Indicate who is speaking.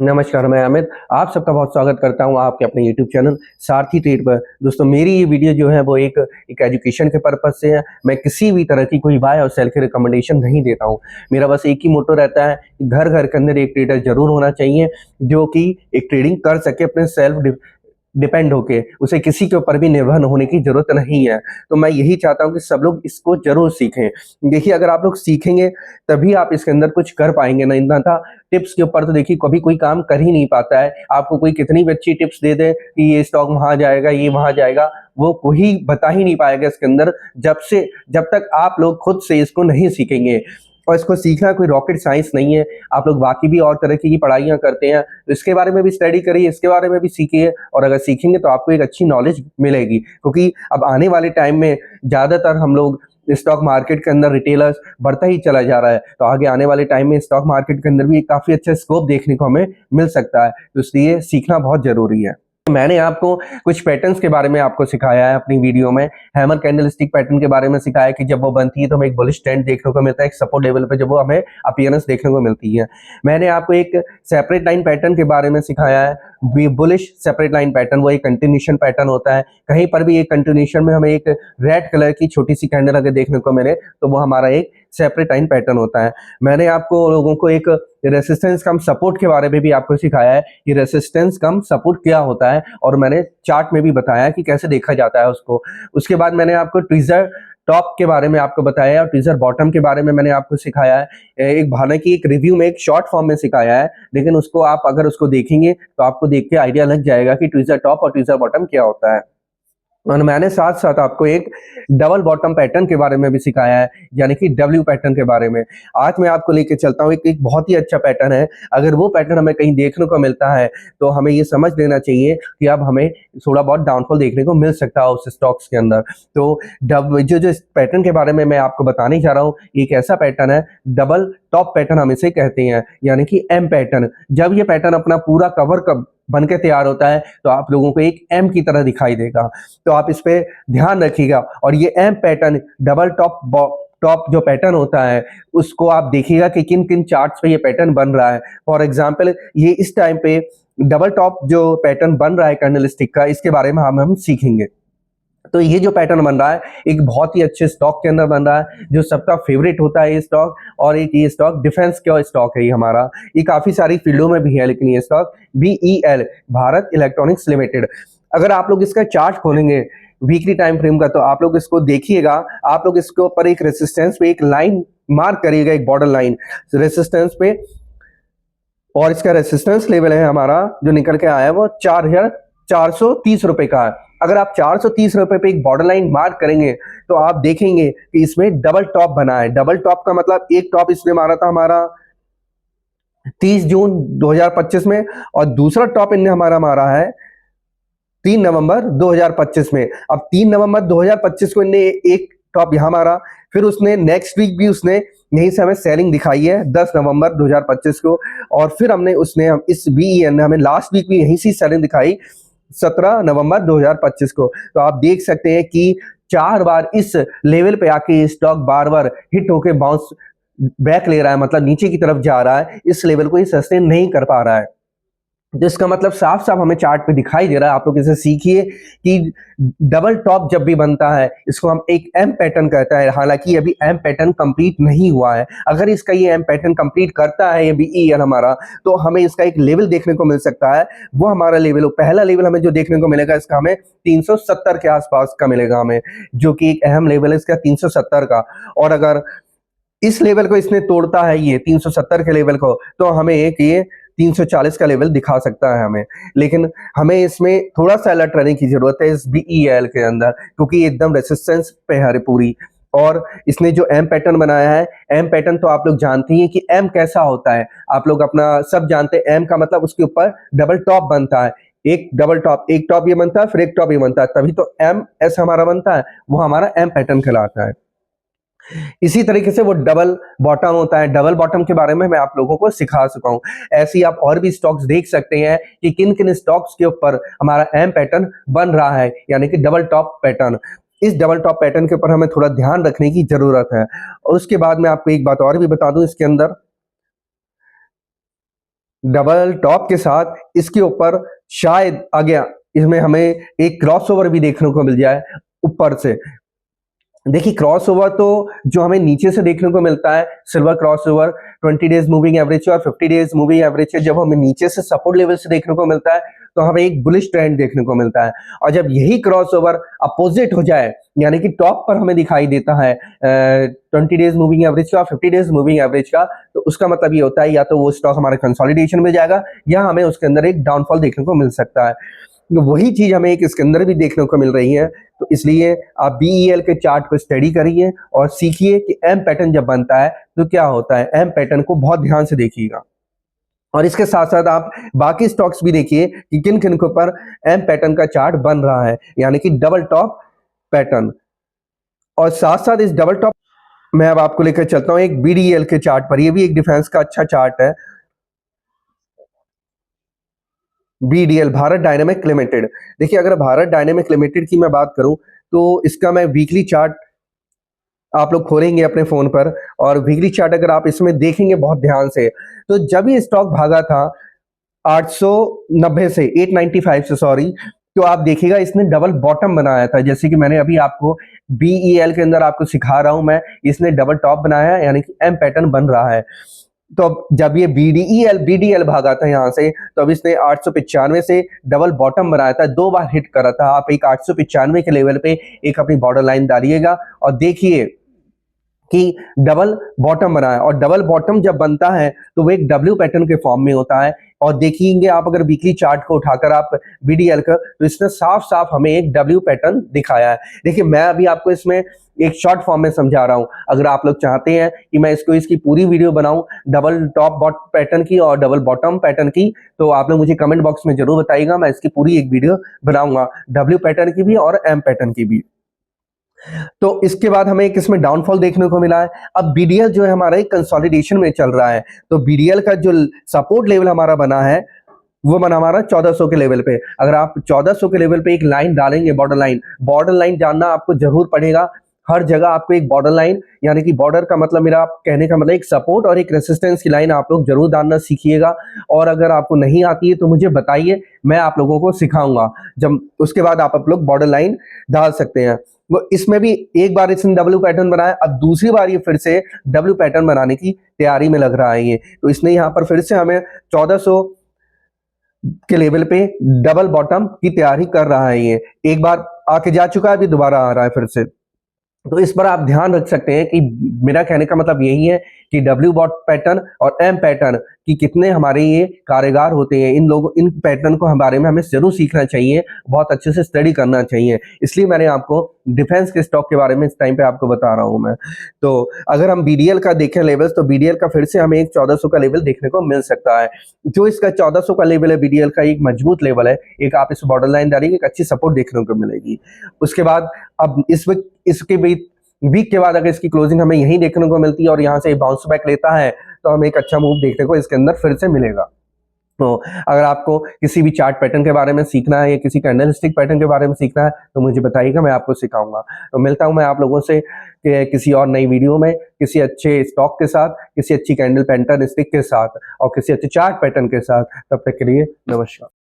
Speaker 1: नमस्कार, मैं अमित। आप सबका बहुत स्वागत करता हूँ आपके अपने यूट्यूब चैनल सारथी ट्रेड पर। दोस्तों, मेरी ये वीडियो जो है वो एक एजुकेशन के पर्पज़ से है। मैं किसी भी तरह की कोई बाय और सेल की रिकमेंडेशन नहीं देता हूँ। मेरा बस एक ही मोटो रहता है कि घर-घर के अंदर एक ट्रेडर ज़रूर होना चाहिए, जो कि एक ट्रेडिंग कर सके अपने सेल्फ डिपेंड होके। उसे किसी के ऊपर भी निर्भर होने की ज़रूरत नहीं है। तो मैं यही चाहता हूँ कि सब लोग इसको ज़रूर सीखें। देखिए, अगर आप लोग सीखेंगे तभी आप इसके अंदर कुछ कर पाएँगे। नहीं ना टिप्स के ऊपर तो देखिए कभी कोई काम कर ही नहीं पाता है। आपको कोई कितनी भी अच्छी टिप्स दे दे कि ये स्टॉक वहाँ जाएगा, ये वहाँ जाएगा, वो कोई बता ही नहीं पाएगा इसके अंदर जब तक आप लोग खुद से इसको नहीं सीखेंगे। और इसको सीखना कोई रॉकेट साइंस नहीं है। आप लोग बाकी भी और तरह की पढ़ाइयाँ करते हैं, तो इसके बारे में भी स्टडी करिए, इसके बारे में भी सीखिए। और अगर सीखेंगे तो आपको एक अच्छी नॉलेज मिलेगी, क्योंकि अब आने वाले टाइम में ज़्यादातर हम लोग स्टॉक मार्केट के अंदर रिटेलर्स बढ़ता ही चला जा रहा है। तो आगे आने वाले टाइम में स्टॉक मार्केट के अंदर भी काफ़ी अच्छा स्कोप देखने को हमें मिल सकता है। तो इसलिए सीखना बहुत ज़रूरी है। मैंने आपको कुछ पैटर्न्स के बारे में आपको सिखाया है अपनी वीडियो में। हैमर कैंडलस्टिक पैटर्न के बारे में सिखाया कि जब वो बनती है तो हमें एक बुलिश ट्रेंड देखने को मिलता है, एक सपोर्ट लेवल पे जब वो हमें अपीयरेंस देखने को मिलती है। मैंने आपको एक सेपरेट लाइन पैटर्न के बारे में सिखाया है। बुलिश सेपरेट लाइन पैटर्न वो एक कंटिन्यूएशन पैटर्न होता है। कहीं पर भी एक कंटिन्यूएशन में हमें एक रेड कलर की छोटी सी कैंडल अगर देखने को मिले तो वो हमारा एक सेपरेट लाइन पैटर्न होता है। मैंने आपको लोगों को एक रेसिस्टेंस कम सपोर्ट के बारे में भी आपको सिखाया है कि रेसिस्टेंस कम सपोर्ट क्या होता है, और मैंने चार्ट में भी बताया कि कैसे देखा जाता है उसको। उसके बाद मैंने आपको ट्विज़र टॉप के बारे में आपको बताया और ट्विज़र बॉटम के बारे में मैंने आपको सिखाया है। एक हालांकि एक रिव्यू में एक शॉर्ट फॉर्म में सिखाया है, लेकिन उसको आप अगर उसको देखेंगे तो आपको देख के आइडिया लग जाएगा कि ट्विज़र टॉप और ट्विज़र बॉटम क्या होता है। और मैंने साथ-साथ आपको एक डबल बॉटम पैटर्न के बारे में भी सिखाया है, यानी कि डब्ल्यू पैटर्न के बारे में। आज मैं आपको लेके चलता हूँ एक बहुत ही अच्छा पैटर्न है। अगर वो पैटर्न हमें कहीं देखने को मिलता है, तो हमें ये समझ लेना चाहिए कि अब हमें थोड़ा बहुत डाउनफॉल देखने को मिल सकता है उस स्टॉक्स के अंदर। तो जो इस पैटर्न के बारे में मैं आपको बताने जा रहा हूँ, एक ऐसा पैटर्न है, डबल टॉप पैटर्न हम इसे कहते हैं, यानी कि एम पैटर्न। जब ये पैटर्न अपना पूरा कवर बन के तैयार होता है, तो आप लोगों को एक एम की तरह दिखाई देगा। तो आप इस पे ध्यान रखिएगा। और ये एम पैटर्न डबल टॉप जो पैटर्न होता है, उसको आप देखिएगा कि किन किन चार्ट्स पे ये पैटर्न बन रहा है। फॉर एग्जाम्पल, ये इस टाइम पे डबल टॉप जो पैटर्न बन रहा है कैंडलस्टिक का, इसके बारे में हम सीखेंगे। तो ये जो पैटर्न बन रहा है एक बहुत ही अच्छे स्टॉक के अंदर बन रहा है, जो सबका फेवरेट होता है ये स्टॉक। और एक ये स्टॉक डिफेंस का स्टॉक है ये हमारा। ये काफी सारी फील्डों में भी है, लेकिन ये stock BEL, Bharat electronics limited. अगर आप लोग इसका चार्ट खोलेंगे वीकली टाइम फ्रेम का, तो आप लोग इसको देखिएगा। आप लोग इसके ऊपर एक रेसिस्टेंस पे एक लाइन मार्क करिएगा, एक बॉर्डर लाइन रेसिस्टेंस पे। और इसका रेसिस्टेंस लेवल है हमारा जो निकल के आया है वो 4,430 रुपए का है। अगर आप 430 रुपए पे एक बॉर्डर लाइन मार्क करेंगे तो आप देखेंगे कि इसमें डबल टॉप बना है। डबल टॉप का मतलब एक टॉप इसने मारा था हमारा 30 जून 2025 में, और दूसरा टॉप इनने हमारा मारा है 3 नवंबर 2025 में। अब 3 नवंबर 2025 को इनने एक टॉप यहां मारा, फिर उसने नेक्स्ट वीक भी उसने यहीं से हमें सेलिंग दिखाई है 10 नवंबर 2025 को। और फिर हम इस BEN ने हमें लास्ट वीक भी यहीं से सेलिंग दिखाई 17 नवंबर 2025 को। तो आप देख सकते हैं कि 4 बार इस लेवल पे आके स्टॉक बार-बार हिट होके बाउंस बैक ले रहा है, मतलब नीचे की तरफ जा रहा है। इस लेवल को ये सस्टेन नहीं कर पा रहा है। जिसका मतलब साफ-साफ हमें चार्ट पे दिखाई दे रहा है। आप लोग इसे सीखिए कि डबल टॉप जब भी बनता है, इसको हम एक एम पैटर्न कहता है। हालांकि अभी एम पैटर्न कंप्लीट नहीं हुआ है। अगर इसका ये एम पैटर्न कंप्लीट करता है, ये BEN हमारा, तो हमें इसका एक लेवल देखने को मिल सकता है। वो हमारा लेवल, पहला लेवल हमें जो देखने को मिलेगा, इसका हमें 370 के आसपास का मिलेगा हमें, जो कि एक अहम लेवल है इसका 370 का। और अगर इस लेवल को इसने तोड़ता है, ये 370 के लेवल को, तो हमें एक ये 340 का लेवल दिखा सकता है हमें। लेकिन हमें इसमें थोड़ा सा अलर्ट रहने की जरूरत है इस BEL के अंदर, क्योंकि एकदम रेसिस्टेंस पे है पूरी। और इसने जो एम पैटर्न बनाया है, एम पैटर्न तो आप लोग जानते ही हैं कि एम कैसा होता है। आप लोग अपना सब जानते हैं, एम का मतलब उसके ऊपर डबल टॉप बनता है। एक डबल टॉप, एक टॉप ये बनता है, फिर एक टॉप ये बनता है, तभी तो MS हमारा बनता है। वो हमारा एम पैटर्न कहलाता है। इसी तरीके से वो डबल बॉटम होता है। डबल बॉटम के बारे में मैं आप लोगों को सिखा चुका हूं। ऐसे ही आप और भी स्टॉक्स देख सकते हैं कि किन किन स्टॉक्स के ऊपर हमारा एम पैटर्न बन रहा है, यानी कि डबल टॉप पैटर्न। इस डबल टॉप पैटर्न के ऊपर हमें थोड़ा ध्यान रखने की जरूरत है। और उसके बाद मैं आपको एक बात और भी बता दूं इसके अंदर, डबल टॉप के साथ इसके ऊपर शायद आ गया, इसमें हमें एक क्रॉसओवर भी देखने को मिल जाए ऊपर से। देखिए क्रॉसओवर तो जो हमें नीचे से देखने को मिलता है, silver crossover 20 days moving average और 50 डेज मूविंग एवरेज जब हमें नीचे से सपोर्ट लेवल से देखने को मिलता है तो हमें एक बुलिश ट्रेंड देखने को मिलता है। और जब यही क्रॉसओवर अपोजिट हो जाए, यानी कि टॉप पर हमें दिखाई देता है 20 डेज मूविंग एवरेज का और 50 डेज मूविंग एवरेज का, तो उसका मतलब ये होता है या तो वो स्टॉक हमारे कंसोलिडेशन में जाएगा या हमें उसके अंदर एक डाउनफॉल देखने को मिल सकता है। तो वही चीज हमें एक इसके अंदर भी देखने को मिल रही है। तो इसलिए आप BEL के चार्ट को स्टडी करिए और सीखिए कि एम पैटर्न जब बनता है तो क्या होता है। एम पैटर्न को बहुत ध्यान से देखिएगा और इसके साथ साथ आप बाकी स्टॉक्स भी देखिए कि किन किन के ऊपर एम पैटर्न का चार्ट बन रहा है, यानी कि डबल टॉप पैटर्न। और साथ साथ इस डबल टॉप मैं अब आपको लेकर चलता हूं एक BDL के चार्ट पर। ये भी एक डिफेंस का अच्छा चार्ट है। BDL Bharat dynamic limited. देखिए अगर भारत डायनेमिक लिमिटेड की मैं बात करूं तो इसका मैं वीकली चार्ट आप लोग खोलेंगे अपने फोन पर और वीकली चार्ट अगर आप इसमें देखेंगे बहुत ध्यान से, तो जब ये स्टॉक भागा था 890 से 895 से सॉरी, तो आप देखिएगा इसने डबल बॉटम बनाया था। जैसे कि मैंने अभी आपको BEL के अंदर आपको सिखा रहा हूं मैं, इसने डबल टॉप बनाया है यानी कि एम पैटर्न बन रहा है। तो अब जब ये BDL भागा था यहाँ से, तो अब इसने 895 से डबल बॉटम बनाया था, 2 बार हिट करा था। आप एक 895 के लेवल पे एक अपनी बॉर्डर लाइन डालिएगा और देखिए कि डबल बॉटम बना है। और डबल बॉटम जब बनता है तो वो एक डब्ल्यू पैटर्न के फॉर्म में होता है। और देखिएंगे आप अगर वीकली चार्ट को उठाकर आप BDL का, तो इसने साफ साफ हमें एक डब्ल्यू पैटर्न दिखाया है। देखिए मैं अभी आपको इसमें एक शॉर्ट फॉर्म में समझा रहा हूं। अगर आप लोग चाहते हैं कि मैं इसकी पूरी वीडियो बनाऊं डबल टॉप बॉट पैटर्न की और डबल बॉटम पैटर्न की, तो आप लोग मुझे कमेंट बॉक्स में जरूर बताइएगा। मैं इसकी पूरी एक वीडियो बनाऊंगा, डब्ल्यू पैटर्न की भी और एम पैटर्न की भी। तो इसके बाद हमें एक इसमें डाउनफॉल देखने को मिला है। अब BDL जो है हमारा एक कंसोलिडेशन में चल रहा है, तो BDL का जो सपोर्ट लेवल हमारा बना है वो बना हमारा 1400 के लेवल पे। अगर आप 1400 के लेवल पे एक लाइन डालेंगे, बॉर्डर लाइन जानना आपको जरूर पड़ेगा। हर जगह आपको एक बॉर्डर लाइन, यानी कि बॉर्डर का मतलब मेरा आप कहने का मतलब एक सपोर्ट और एक रेसिस्टेंस की लाइन आप लोग जरूर डालना सीखिएगा। और अगर आपको नहीं आती है तो मुझे बताइए, मैं आप लोगों को सिखाऊंगा। जब उसके बाद आप लोग बॉर्डर लाइन डाल सकते हैं। वो इसमें भी एक बार इसने डब्ल्यू पैटर्न बनाया, अब दूसरी बार ये फिर से डब्ल्यू पैटर्न बनाने की तैयारी में लग रहा है ये। तो इसने यहाँ पर फिर से हमें 1400 के लेवल पे डबल बॉटम की तैयारी कर रहा है। ये एक बार आके जा चुका है, अभी दोबारा आ रहा है फिर से। तो इस पर आप ध्यान रख सकते हैं कि मेरा कहने का मतलब यही है कि डब्ल्यू बॉट पैटर्न और एम पैटर्न की कितने हमारे ये कारगर होते हैं। इन पैटर्न को हमारे में हमें जरूर सीखना चाहिए, बहुत अच्छे से स्टडी करना चाहिए। इसलिए मैंने आपको डिफेंस के स्टॉक के बारे में इस टाइम पे आपको बता रहा हूं मैं। तो अगर हम BDL का देखें लेवल्स, तो BDL का फिर से हमें एक 1400 का लेवल देखने को मिल सकता है। जो इसका 1400 का लेवल है BDL का, एक मजबूत लेवल है। एक आप इस बॉर्डर लाइन डालिए, एक अच्छी सपोर्ट देखने को मिलेगी। उसके बाद अब इसके वीक के बाद अगर इसकी क्लोजिंग हमें यही देखने को मिलती है और यहाँ से बाउंस बैक लेता है, तो हमें एक अच्छा मूव देखने को इसके अंदर फिर से मिलेगा। तो अगर आपको किसी भी चार्ट पैटर्न के बारे में सीखना है या किसी कैंडलस्टिक पैटर्न के बारे में सीखना है तो मुझे बताइएगा, मैं आपको सिखाऊंगा। तो मिलता हूं मैं आप लोगों से किसी और नई वीडियो में, किसी अच्छे स्टॉक के साथ, किसी अच्छी कैंडल पैटर्न स्टिक के साथ और किसी अच्छे चार्ट पैटर्न के साथ। तब तक के लिए नमस्कार।